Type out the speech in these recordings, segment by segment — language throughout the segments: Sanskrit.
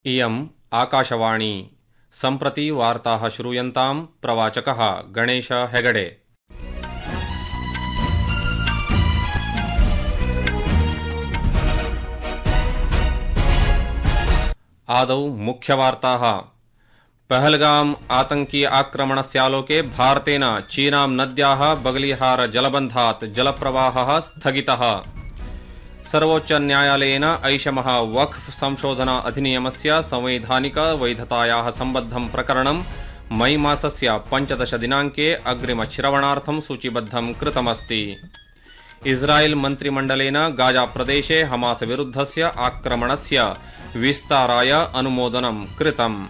इयम् आकाशवाणी सम्प्रति वार्ताः श्रूयन्तां प्रवाचकः गणेश हेगडे। आदौ मुख्यवार्ताः। पहलगाम आतंकी आक्रमणस्यालोके भारतेन चीनां नद्याः बगलिहार जलबन्धात् जलप्रवाहः स्थगितः। सर्वोच्च न्यायालयेन ऐषमः वक्फ संशोधन अधिनियमस्य संवैधानिक वैधतायाः सम्बद्धं प्रकरणं मई मासस्य 15 दिनाङ्के अग्रिमश्रवणार्थं सूचीबद्धं कृतमस्ति। इस्राएल मन्त्रिमण्डलेन गाजा प्रदेशे हमास विरुद्धस्य आक्रमणस्य विस्ताराय अनुमोदनं कृतम्।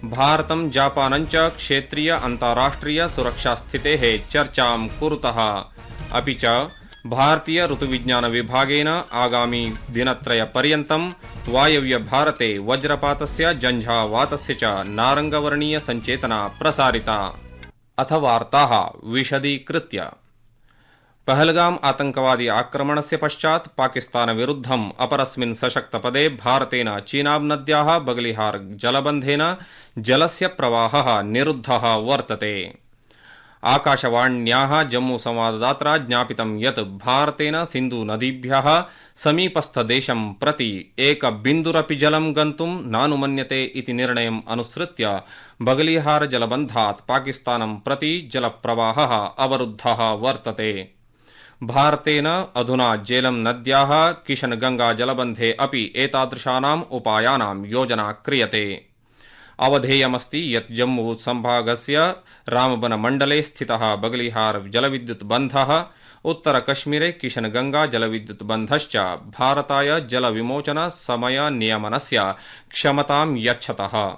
भारतं जापानं च क्षेत्रीय अन्ताराष्ट्रिय सुरक्षास्थितेः चर्चां कुरुतः। अपि च भारतीय ऋतुविज्ञान विभागेन आगामी दिनत्रयपर्यन्तं वायव्य भारते वज्रपातस्य झञ्झावातस्य च नारङ्गवर्णीय सञ्चेतना प्रसारिता। अथ वार्ताः विशदीकृत्य। पहलगाम आतंकवादी आक्रमणस्य पश्चात् पाकिस्तान विरुद्धम् अपरस्मिन् सशक्तपदे भारतेन चीनाब नद्याः बगलिहार जलबन्धेन जलस्य प्रवाहः निरुद्धः वर्तते। आकाशवाण्याः जम्मू संवाददात्रा ज्ञापितं यत् भारतेन सिन्धु नदीभ्यः समीपस्थदेशं प्रति एकबिन्दुरपि जलं गन्तुं नानुमन्यते इति निर्णयम् अनुसृत्य बगलिहार जलबन्धात् पाकिस्तानं प्रति जलप्रवाहः अवरुद्धः वर्तते। भारतेन अधुना झेलम नद्याः किशनगंगा जलबन्धे अपि एतादृशानाम् उपायानां योजना क्रियते। अवधेयमस्ति यत् जम्मू संभागस्य रामबन मण्डले स्थितः बगलिहार जलविद्युत् बन्धः उत्तरकश्मीरे किशनगंगा जलविद्युत् बन्धश्च भारताय जलविमोचन समय नियमनस्य क्षमतां यच्छतः।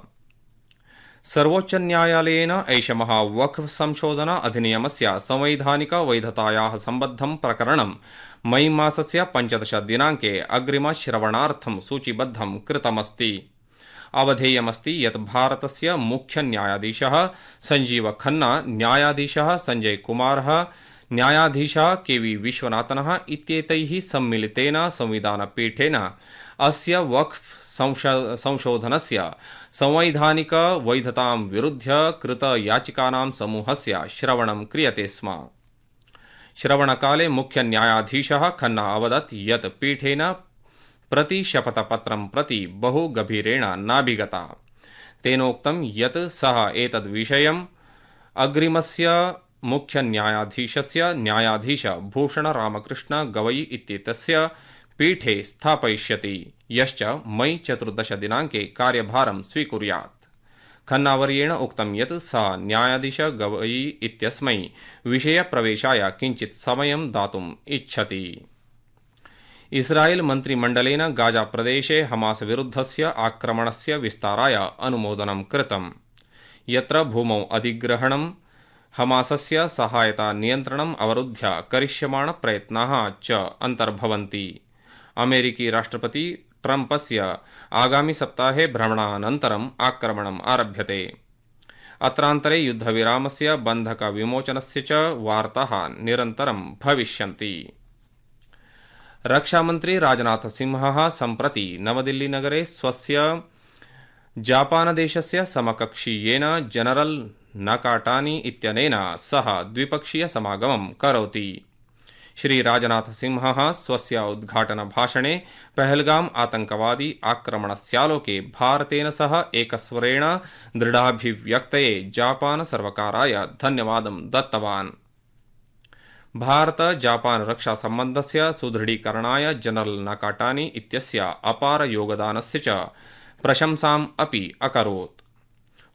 सर्वोच्च न्यायालयेन ऐषमः वक्फ संशोधन अधिनियमस्य संवैधानिक वैधतायाः सम्बद्धं प्रकरणं मई मासस्य 15 दिनाङ्के अग्रिमश्रवणार्थं सूचीबद्धं कृतमस्ति। अवधेयमस्ति यत् भारतस्य मुख्य न्यायाधीशः संजीव खन्ना, न्यायाधीशः संजय कुमारः, न्यायाधीशः के.वी. विश्वनाथनः इत्येतैः सम्मिलितेन संविधानपीठेन अस्य वक्फ संशोधनस्य संवैधानिक वैधतां विरुध्य कृत याचिकानां समूहस्य श्रवणं क्रियते स्म। श्रवणकाले मुख्य न्यायाधीशः खन्ना अवदत् यत् पीठेन प्रतिशपथपत्रं प्रति बहु गभीरेण नाभिगता। तेनोक्तं यत् सः एतद्विषयम् अग्रिमस्य मुख्य न्यायाधीशस्य न्यायाधीश भूषण रामकृष्ण गवई इत्येतस्य पीठे स्थापयिष्यति, यश्च मई 14 दिनाङ्के कार्यभारं स्वीकुर्यात्। खन्नावर्येण उक्तं यत् सः न्यायाधीश गवई इत्यस्मै विषयप्रवेशाय किञ्चित् समयं दातुम् इच्छति। इस्राएल मन्त्रिमण्डलेन गाजा प्रदेशे हमास विरुद्धस्य आक्रमणस्य विस्ताराय अनुमोदनं कृतम्, यत्र भूमौ अधिग्रहणं, हमासस्य सहायता नियन्त्रणम् अवरुध्य करिष्यमाण प्रयत्नाः च अन्तर्भवन्ति। अमेरिकी राष्ट्रपति ट्रम्पस्य आगामि सप्ताहे भ्रमणानन्तरम् आक्रमणम् आरभ्यते। अत्रान्तरे युद्धविरामस्य बन्धक विमोचनस्य च वार्ताः निरन्तरं भविष्यन्ति। रक्षामन्त्री राजनाथ सिंहः सम्प्रति नवदिल्लीनगरे स्वस्य जापानदेशस्य समकक्षीयेन जनरल नकाटानी इत्यनेन सह द्विपक्षीय समागमं करोति। श्री राजनाथ सिंहः स्वस्य उद्घाटनभाषणे पहलगाम आतंकवादी आक्रमणस्यालोके भारतेन सह एकस्वरेण दृढाभिव्यक्तये जापान सर्वकाराय धन्यवादं दत्तवान्। भारत जापान रक्षा सम्बन्धस्य सुदृढीकरणाय जनरल नकाटानी इत्यस्य अपार योगदानस्य च प्रशंसाम् अपि अकरोत्।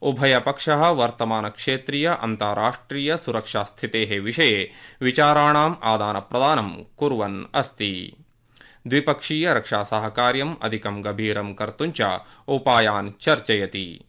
उभयपक्षः वर्तमान क्षेत्रीय अन्ताराष्ट्रिय सुरक्षास्थितेः विषये विचाराणाम् आदानप्रदानं कुर्वन् अस्ति। द्विपक्षीय रक्षासहकार्यम् अधिकं गभीरं कर्तुं च उपायान् चर्चयति।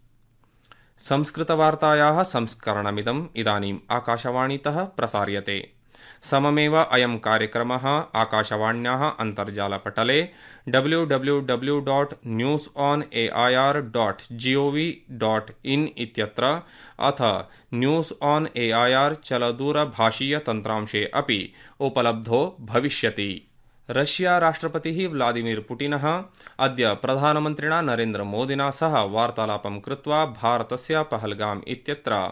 संस्कृतवार्तायाः संस्करणमिदम् इदानीम् आकाशवाणीतः प्रसार्यते। सममेव अयं कार्यक्रमः आकाशवाण्याः अन्तर्जालपटले www.newsonair.gov.in इत्यत्र अथ न्यूस् ऑन एआईआर चलदूरभाषीय तन्त्रांशे अपि उपलब्धो भविष्यति। रशिया राष्ट्रपतिः व्लादिमीर पुटिनः अद्य प्रधानमन्त्रिणा नरेन्द्र मोदिना सह वार्तालापं कृत्वा भारतस्य पहलगाम इत्यत्र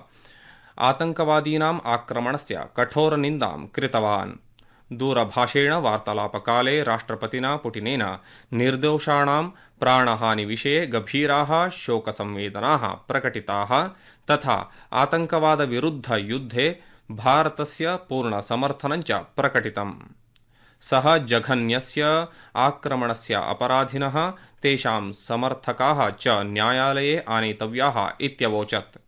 आतङ्कवादीनाम् आक्रमणस्य कठोरनिन्दां कृतवान्। दूरभाषेण वार्तालापकाले राष्ट्रपतिना पुटिनेन निर्दोषाणां प्राणहानिविषये गभीराः शोकसंवेदनाः प्रकटिताः तथा आतङ्कवादविरुद्धयुद्धे भारतस्य पूर्णसमर्थनं च प्रकटितम्। सः जघन्यस्य आक्रमणस्य अपराधिनः तेषां समर्थकाः च न्यायालये आनेतव्याः इत्यवोचत्।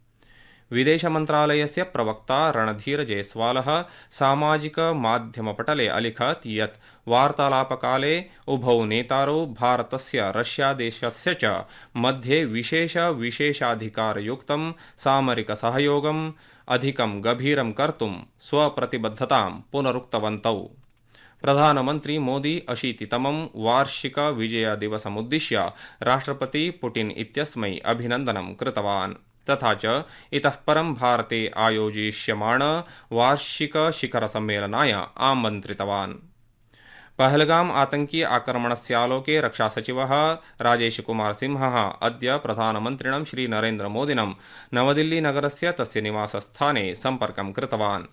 विदेशमन्त्रालयस्य प्रवक्ता रणधीर जयस्वालः सामाजिकमाध्यमपटले अलिखत् यत् वार्तालापकाले उभौ नेतारौ भारतस्य रष्यादेशस्य च मध्ये विशेषाधिकारयुक्तं सामरिकसहयोगम् अधिकं गभीरं कर्तुं स्वप्रतिबद्धतां पुनरुक्तवन्तौ। प्रधानमन्त्री मोदी 80तमं वार्षिक विजयदिवसमुद्दिश्य राष्ट्रपति पुटिन इत्यस्मै अभिनन्दनं कृतवान् तथा च इतः परं भारते आयोजयिष्यमाण वार्षिक शिखरसम्मेलनाय आमन्त्रितवान्। पहलगाम आतंकी आक्रमणस्यालोके रक्षासचिवः राजेशकुमार सिंहः अद्य प्रधानमन्त्रिणं श्रीनरेन्द्र मोदिनं नवदिल्लीनगरस्य तस्य निवासस्थाने सम्पर्कं कृतवान्।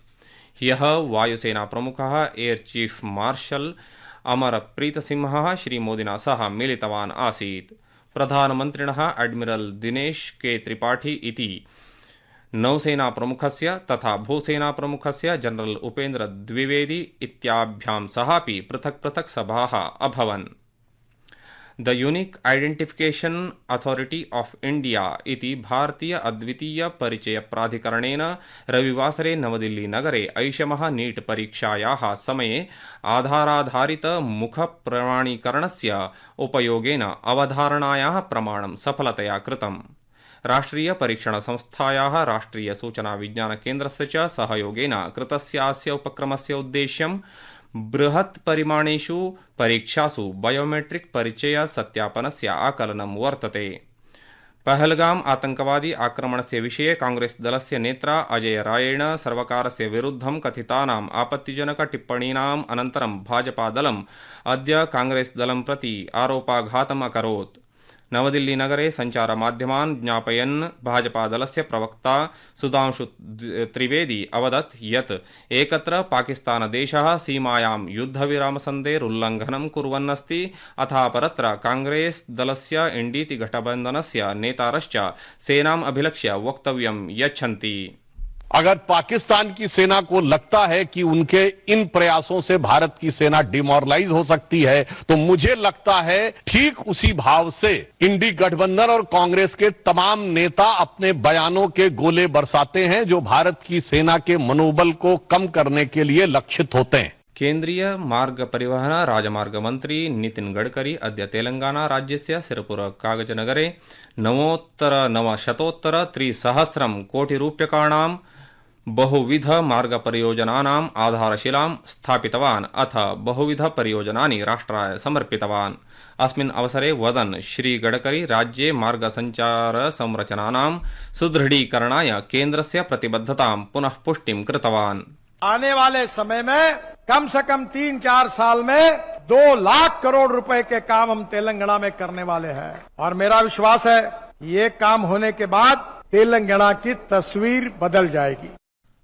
ह्यः वायुसेनाप्रमुखः एयर चीफ मार्शल अमरप्रीतसिंहः श्रीमोदिना सह मिलितवान् आसीत्। प्रधानमन्त्रिणः एडमिरल दिनेश के त्रिपाठी इति नौसेनाप्रमुखस्य तथा भूसेनाप्रमुखस्य जनरल उपेन्द्र द्विवेदी इत्याभ्यां सहापि पृथक् पृथक् सभाः अभवन्। The unique identification authority of India इति भारतीय अद्वितीय परिचय प्राधिकरणेन रविवासरे नवदिल्ली नगरे ऐषमः नीट परीक्षायाः समये आधाराधारित मुख प्रमाणीकरणस्य उपयोगेन अवधारणायाः प्रमाणं सफलतया कृतम्। राष्ट्रीय परीक्षण संस्थायाः राष्ट्रीय सूचना विज्ञान केन्द्रस्य च सहयोगेन कृतस्यास्य उपक्रमस्य उद्देश्यं बृहत् परिमाणेषु परीक्षासु बायोमेट्रिक परिचय सत्यापनस्य आकलनं वर्तते। पहलगाम आतंकवादी आक्रमणस्य विषये कांग्रेस दलस्य नेत्रा अजय रायेण सर्वकारस्य विरुद्धं कथितानाम् आपत्तिजनक टिप्पणीनाम् अनन्तरं भाजपा दलम् अद्य कांग्रेस दलं प्रति आरोपाघातम् अकरोत्। नवदिल्लीनगरे सञ्चारमाध्यमान् ज्ञापयन् भाजपादलस्य प्रवक्ता सुधांशु त्रिवेदी अवदत् यत् एकत्र पाकिस्तानदेशः सीमायां युद्धविरामसन्धेरुल्लङ्घनं कुर्वन्नस्ति अथापरत्र कांग्रेस दलस्य एनडीटी गठबन्धनस्य नेतारश्च सेनाम् अभिलक्ष्य वक्तव्यं यच्छन्ति। अगर पाकिस्तान की सेना को लगता है कि उनके इन प्रयासों से भारत की सेना डिमोरलाइज हो सकती है तो मुझे लगता है ठीक उसी भाव से इंडी गठबंधन और कांग्रेस के तमाम नेता अपने बयानों के गोले बरसाते हैं जो भारत की सेना के मनोबल को कम करने के लिए लक्षित होते हैं। केन्द्रीय मार्ग परिवहन राजमार्ग मंत्री नितिन गडकरी अद्य तेलंगाना राज्यस्य सिरपुर कागजनगरे 9,900,300 कोटिरूप्यकाणां बहुविध मार्ग परियोजनानाम् आधारशिलां स्थापितवान् अथ बहुविध परियोजनानि राष्ट्राय समर्पितवान्। अस्मिन् अवसरे वदन् श्री गडकरी राज्ये मार्ग संचार संरचनानां सुदृढीकरणाय केन्द्रस्य प्रतिबद्धतां पुनः पुष्टिं कृतवान्। आने वाले समय में कम से कम 3-4 साल में 2 लाख करोड़ रुपए के काम हम तेलंगाना में करने वाले हैं और मेरा विश्वास है ये काम होने के बाद तेलंगाना की तस्वीर बदल जाएगी।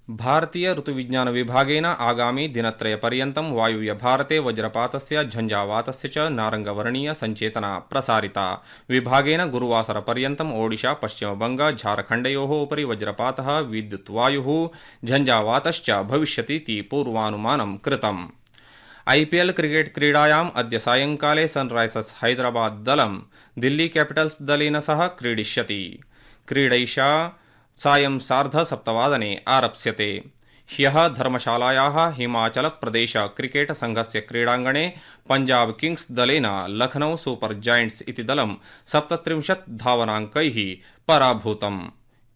भारतीय ऋतुविज्ञान विभागेन आगामी दिनत्रयपर्यन्तं वायुव्य भारते वज्रपातस्य झञ्झावातस्य च नारंगवर्णीय संचेतना प्रसारिता। विभागेन गुरुवासरपर्यन्तम् ओडिशा पश्चिमबंग झारखण्डयोः उपरि वज्रपातः विद्युत्वायुः झञ्झावातश्च भविष्यतीति पूर्वानुमानं कृतम्। आईपीएल क्रिकेट क्रीडायाम् अद्य सायंकाले सनराइजर्स हैदराबाद दलं दिल्ली कैपिटल्स दलेन सह क्रीडिष्यति। क्रीडैषा सायं 7:30 आरप्स्यते। ह्यः धर्मशालायाः हिमाचल प्रदेश क्रिकेट संघस्य क्रीडाङ्गणे पंजाब किंग्स दलेन लखनऊ सुपर जायंट्स इति दलं 37 धावनाङ्कैः पराभूतम्।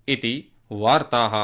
इति वार्ताः।